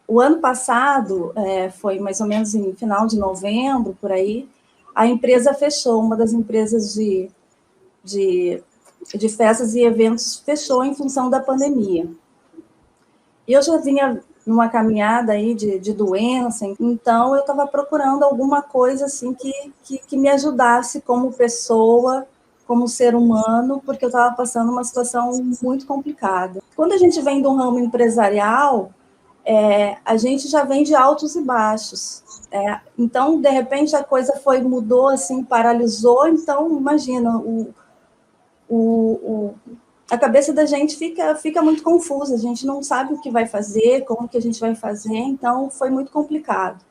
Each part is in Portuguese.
O ano passado, foi mais ou menos em final de novembro, por aí, a empresa fechou, uma das empresas de, de festas e eventos fechou em função da pandemia. E eu já vinha numa caminhada aí de doença, então eu estava procurando alguma coisa assim que me ajudasse como pessoa, como ser humano, porque eu estava passando uma situação muito complicada. Quando a gente vem de um ramo empresarial, a gente já vem de altos e baixos. Então, de repente, a coisa mudou, assim, paralisou. Então, imagina, o, a cabeça da gente fica muito confusa, a gente não sabe o que vai fazer, como que a gente vai fazer, então foi muito complicado.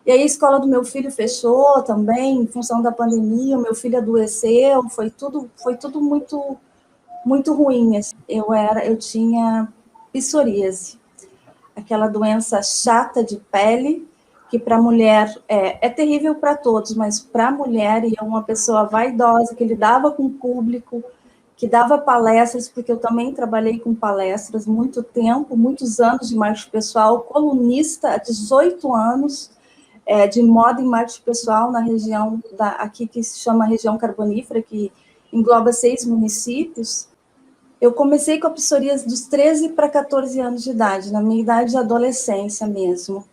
E aí a escola do meu filho fechou também, em função da pandemia, o meu filho adoeceu, foi tudo muito, muito ruim. Eu tinha psoríase, aquela doença chata de pele, que para a mulher é terrível para todos, mas para a mulher, e é uma pessoa vaidosa, que lidava com o público, que dava palestras, porque eu também trabalhei com palestras muito tempo, muitos anos de marketing pessoal, colunista há 18 anos, de moda e marketing pessoal na região aqui que se chama região carbonífera, que engloba 6 municípios. Eu comecei com a psoríase dos 13 para 14 anos de idade, na minha idade de adolescência mesmo.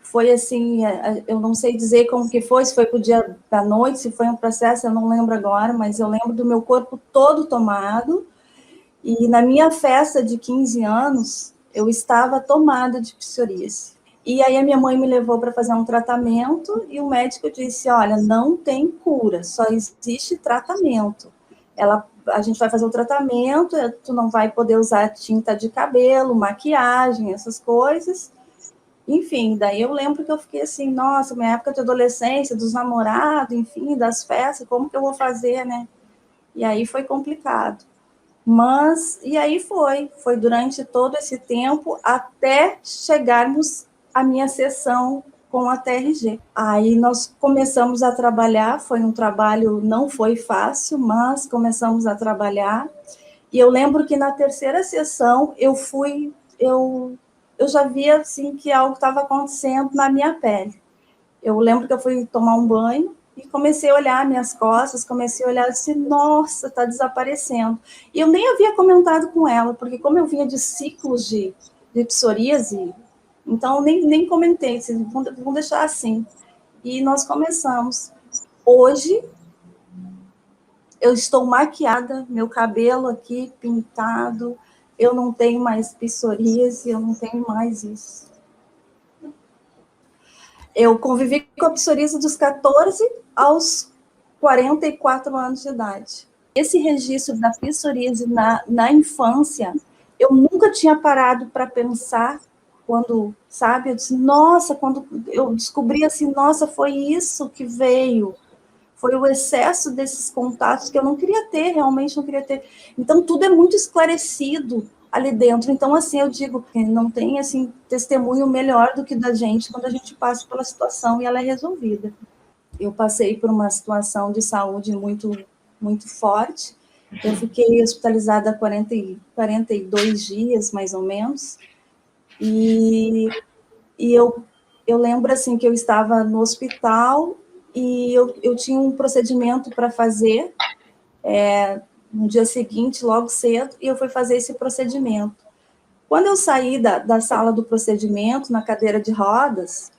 Foi assim, eu não sei dizer como que foi, se foi para o dia da noite, se foi um processo, eu não lembro agora, mas eu lembro do meu corpo todo tomado, e na minha festa de 15 anos, eu estava tomada de psoríase. E aí a minha mãe me levou para fazer um tratamento, e o médico disse, olha, não tem cura, só existe tratamento. A gente vai fazer o tratamento, tu não vai poder usar tinta de cabelo, maquiagem, essas coisas. Enfim, daí eu lembro que eu fiquei assim, nossa, minha época de adolescência, dos namorados, enfim, das festas, como que eu vou fazer, né? E aí foi complicado. Mas, e aí foi durante todo esse tempo até chegarmos à minha sessão com a TRG. Aí nós começamos a trabalhar, foi um trabalho, não foi fácil, mas começamos a trabalhar. E eu lembro que na terceira sessão eu já via assim que algo estava acontecendo na minha pele. Eu lembro que eu fui tomar um banho e comecei a olhar minhas costas, comecei a olhar assim, nossa, está desaparecendo. E eu nem havia comentado com ela, porque como eu vinha de ciclos de psoríase, então nem comentei, vão deixar assim. E nós começamos. Hoje, eu estou maquiada, meu cabelo aqui pintado, eu não tenho mais psoríase, eu não tenho mais isso. Eu convivi com a psoríase dos 14 aos 44 anos de idade. Esse registro da psoríase na infância, eu nunca tinha parado para pensar quando, sabe, eu disse, nossa, quando eu descobri assim, nossa, foi isso que veio, foi o excesso desses contatos que eu não queria ter, realmente não queria ter. Então, tudo é muito esclarecido ali dentro. Então, assim, eu digo que não tem, assim, testemunho melhor do que da gente quando a gente passa pela situação e ela é resolvida. Eu passei por uma situação de saúde muito, muito forte. Eu fiquei hospitalizada há 42 dias, mais ou menos. E eu lembro, assim, que eu estava no hospital e eu tinha um procedimento para fazer no dia seguinte, logo cedo, e eu fui fazer esse procedimento. Quando eu saí da sala do procedimento, na cadeira de rodas,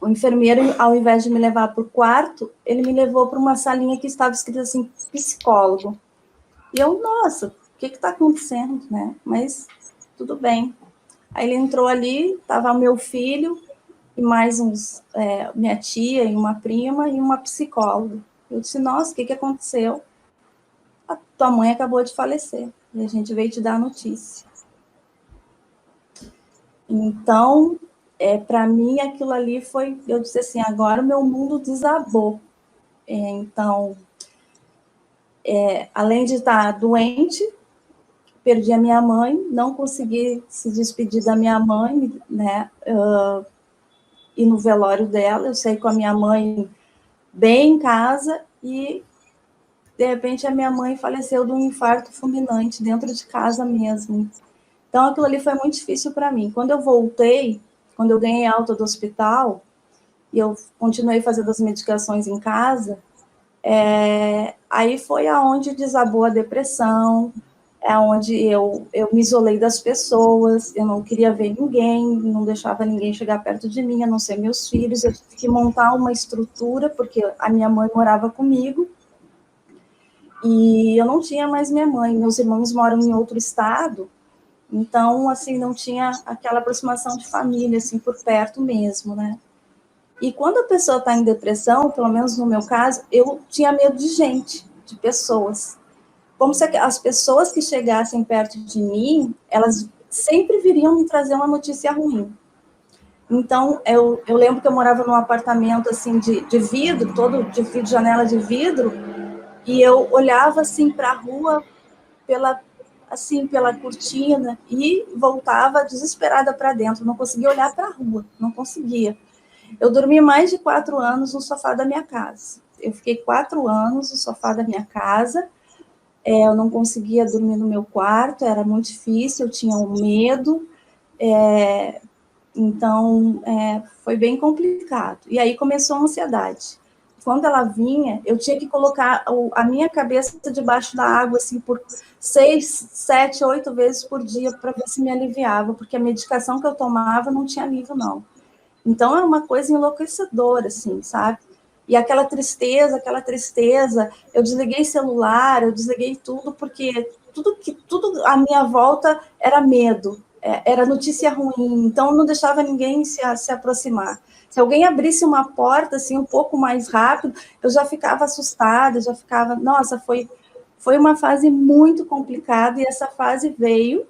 o enfermeiro, ao invés de me levar para o quarto, ele me levou para uma salinha que estava escrito assim, psicólogo. E eu, nossa, o que está acontecendo, né? Mas tudo bem. Aí ele entrou ali, estava meu filho, e mais minha tia e uma prima e uma psicóloga. Eu disse, nossa, o que aconteceu? A tua mãe acabou de falecer, e a gente veio te dar a notícia. Então, para mim, aquilo ali foi, eu disse assim, agora o meu mundo desabou. Então, além de estar doente, perdi a minha mãe, não consegui se despedir da minha mãe, né, ir no velório dela, eu saí com a minha mãe bem em casa e, de repente, a minha mãe faleceu de um infarto fulminante dentro de casa mesmo. Então, aquilo ali foi muito difícil para mim. Quando eu voltei, quando eu ganhei alta do hospital, e eu continuei fazendo as medicações em casa, aí foi aonde desabou a depressão, é onde eu me isolei das pessoas, eu não queria ver ninguém, não deixava ninguém chegar perto de mim, a não ser meus filhos, eu tive que montar uma estrutura, porque a minha mãe morava comigo, e eu não tinha mais minha mãe, meus irmãos moram em outro estado, então, assim, não tinha aquela aproximação de família, assim, por perto mesmo, né? E quando a pessoa está em depressão, pelo menos no meu caso, eu tinha medo de gente, de pessoas. Como se as pessoas que chegassem perto de mim, elas sempre viriam me trazer uma notícia ruim. Então, eu lembro que eu morava num apartamento, assim, de vidro, todo de vidro, janela de vidro, e eu olhava, assim, para a rua, pela cortina, e voltava desesperada para dentro, não conseguia olhar para a rua, não conseguia. Eu dormi mais de 4 anos no sofá da minha casa. Eu fiquei 4 anos no sofá da minha casa, eu não conseguia dormir no meu quarto, era muito difícil, eu tinha um medo, então foi bem complicado. E aí começou a ansiedade. Quando ela vinha, eu tinha que colocar a minha cabeça debaixo da água, assim, por 6, 7, 8 vezes por dia, para ver se me aliviava, porque a medicação que eu tomava não tinha alívio, não. Então, é uma coisa enlouquecedora, assim, sabe? E aquela tristeza, eu desliguei celular, eu desliguei tudo, porque tudo à minha volta era medo, era notícia ruim, então não deixava ninguém se aproximar. Se alguém abrisse uma porta, assim, um pouco mais rápido, eu já ficava assustada, já ficava... Nossa, foi uma fase muito complicada, e essa fase veio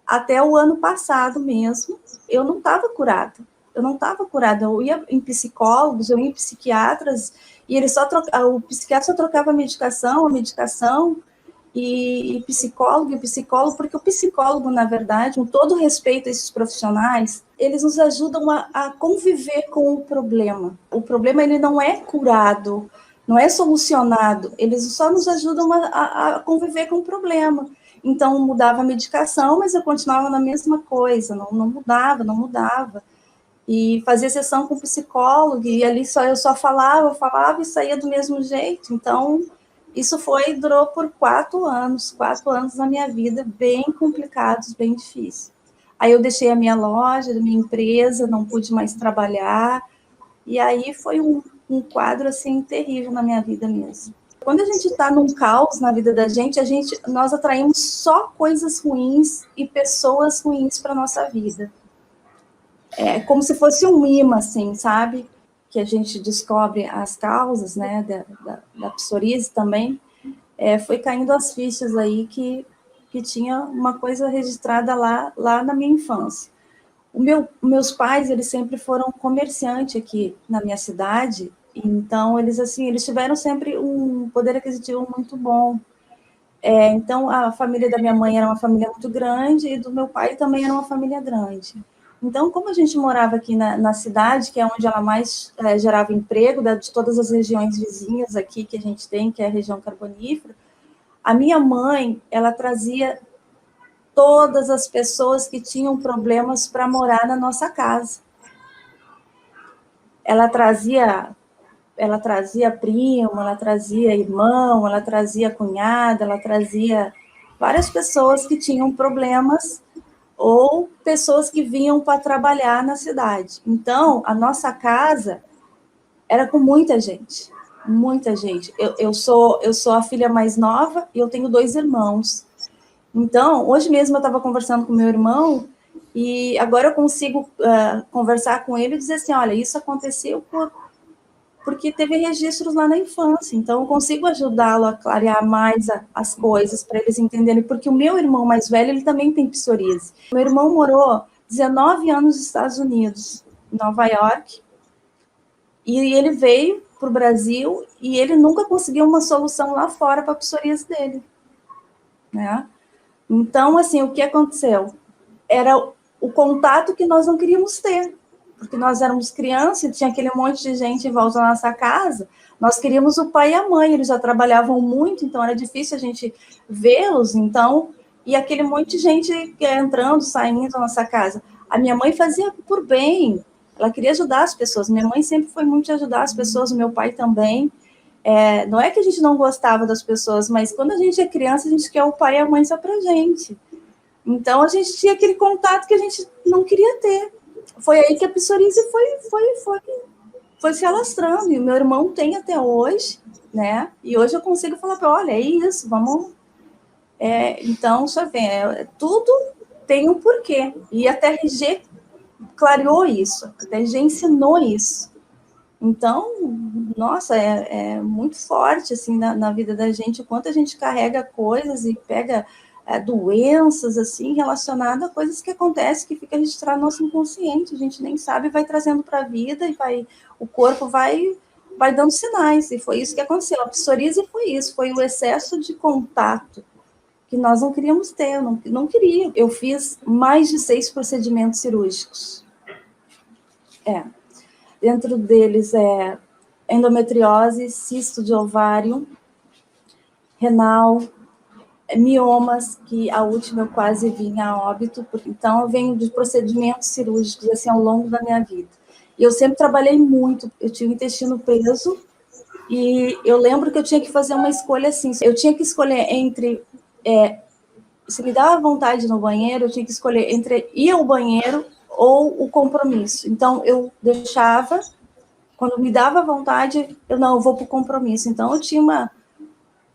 até o ano passado mesmo, eu não estava curada. Eu ia em psicólogos, eu ia em psiquiatras, e ele o psiquiatra só trocava a medicação, e psicólogo, porque o psicólogo, na verdade, com todo respeito a esses profissionais, eles nos ajudam a conviver com o problema. O problema, ele não é curado, não é solucionado, eles só nos ajudam a conviver com o problema. Então, mudava a medicação, mas eu continuava na mesma coisa, não mudava. E fazia sessão com psicólogo, e ali eu só falava e saía do mesmo jeito. Então, isso durou por 4 anos da minha vida, bem complicados, bem difíceis. Aí eu deixei a minha loja, a minha empresa, não pude mais trabalhar, e aí foi um quadro, assim, terrível na minha vida mesmo. Quando a gente está num caos na vida da gente, nós atraímos só coisas ruins e pessoas ruins para a nossa vida. É como se fosse um imã, assim, sabe? Que a gente descobre as causas, né, da psoríase também. Foi caindo as fichas aí que tinha uma coisa registrada lá na minha infância. Meus pais, eles sempre foram comerciantes aqui na minha cidade, então eles tiveram sempre um poder aquisitivo muito bom. Então, a família da minha mãe era uma família muito grande e do meu pai também era uma família grande. Então, como a gente morava aqui na cidade, que é onde ela mais gerava emprego, de todas as regiões vizinhas aqui que a gente tem, que é a região carbonífera, a minha mãe, ela trazia todas as pessoas que tinham problemas para morar na nossa casa. Ela trazia primo, ela trazia irmão, ela trazia cunhada, ela trazia várias pessoas que tinham problemas ou pessoas que vinham para trabalhar na cidade. Então, a nossa casa era com muita gente, muita gente. Eu sou a filha mais nova e eu tenho 2 irmãos. Então, hoje mesmo eu estava conversando com meu irmão e agora eu consigo conversar com ele e dizer assim, olha, isso aconteceu porque teve registros lá na infância, então eu consigo ajudá-lo a clarear mais as coisas, para eles entenderem, porque o meu irmão mais velho, ele também tem psoríase. Meu irmão morou 19 anos nos Estados Unidos, em Nova York, e ele veio para o Brasil e ele nunca conseguiu uma solução lá fora para a psoríase dele, né? Então, assim, o que aconteceu? Era o contato que nós não queríamos ter, porque nós éramos crianças, tinha aquele monte de gente em volta da nossa casa, nós queríamos o pai e a mãe, eles já trabalhavam muito, então era difícil a gente vê-los, então e aquele monte de gente entrando, saindo da nossa casa. A minha mãe fazia por bem, ela queria ajudar as pessoas. Minha mãe sempre foi muito de ajudar as pessoas, o meu pai também. Não é que a gente não gostava das pessoas, mas quando a gente é criança, a gente quer o pai e a mãe só pra gente. Então, a gente tinha aquele contato que a gente não queria ter. Foi aí que a psoríase foi se alastrando. E o meu irmão tem até hoje, né? E hoje eu consigo falar para olha, é isso, vamos... então, só vem, tudo tem um porquê. E a TRG clareou isso, a TRG ensinou isso. Então, nossa, é muito forte assim na vida da gente, o quanto a gente carrega coisas e pega doenças assim relacionadas a coisas que acontecem que fica registrado no nosso inconsciente, a gente nem sabe, vai trazendo para a vida e o corpo vai dando sinais, e foi isso que aconteceu. A psoríase foi isso, foi o excesso de contato que nós não queríamos ter, eu não queria. Eu fiz mais de 6 procedimentos cirúrgicos. Dentro deles endometriose, cisto de ovário, renal, miomas, que a última eu quase vim a óbito, então eu venho de procedimentos cirúrgicos assim ao longo da minha vida. E eu sempre trabalhei muito, eu tinha o intestino preso, e eu lembro que eu tinha que fazer uma escolha assim, eu tinha que escolher entre, se me dava vontade no banheiro, eu tinha que escolher entre ir ao banheiro ou o compromisso. Então eu deixava, quando me dava vontade, eu vou para o compromisso. Então eu tinha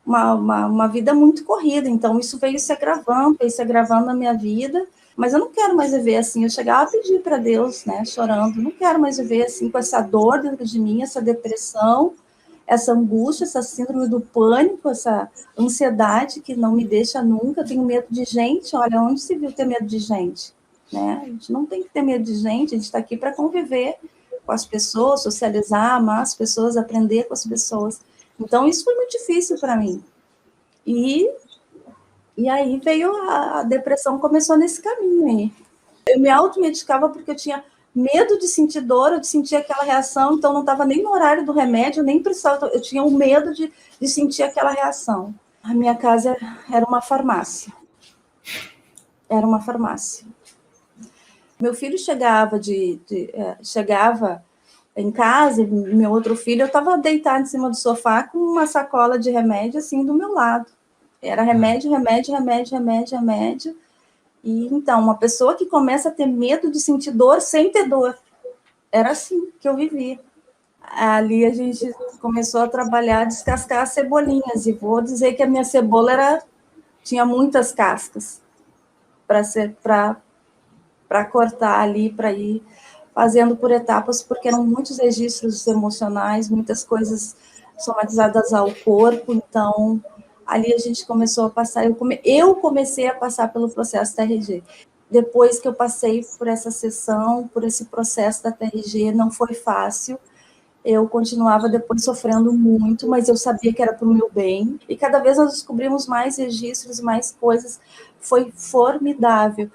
uma vida muito corrida, então isso veio se agravando na minha vida, mas eu não quero mais viver assim. Eu chegava a pedir para Deus, né, chorando, não quero mais viver assim, com essa dor dentro de mim, essa depressão, essa angústia, essa síndrome do pânico, essa ansiedade que não me deixa nunca. Eu tenho medo de gente, olha, onde se viu ter medo de gente? Né? A gente não tem que ter medo de gente, a gente está aqui para conviver com as pessoas, socializar, amar as pessoas, aprender com as pessoas. Então, isso foi muito difícil para mim. E aí veio a depressão, começou nesse caminho aí. Eu me automedicava porque eu tinha medo de sentir dor, ou de sentir aquela reação, então não estava nem no horário do remédio, nem precisava, eu tinha o medo de sentir aquela reação. A minha casa era uma farmácia. Era uma farmácia. Meu filho chegava chegava em casa, meu outro filho, eu estava deitada em cima do sofá com uma sacola de remédio assim do meu lado. Era remédio, remédio, remédio, remédio, remédio. E então, uma pessoa que começa a ter medo de sentir dor sem ter dor. Era assim que eu vivia. Ali a gente começou a trabalhar, descascar as cebolinhas. E vou dizer que a minha cebola tinha muitas cascas para cortar ali, para ir fazendo por etapas, porque eram muitos registros emocionais, muitas coisas somatizadas ao corpo. Então, ali a gente começou a passar, eu comecei a passar pelo processo TRG. Depois que eu passei por essa sessão, por esse processo da TRG, não foi fácil, eu continuava depois sofrendo muito, mas eu sabia que era para o meu bem, e cada vez nós descobrimos mais registros, mais coisas, foi formidável.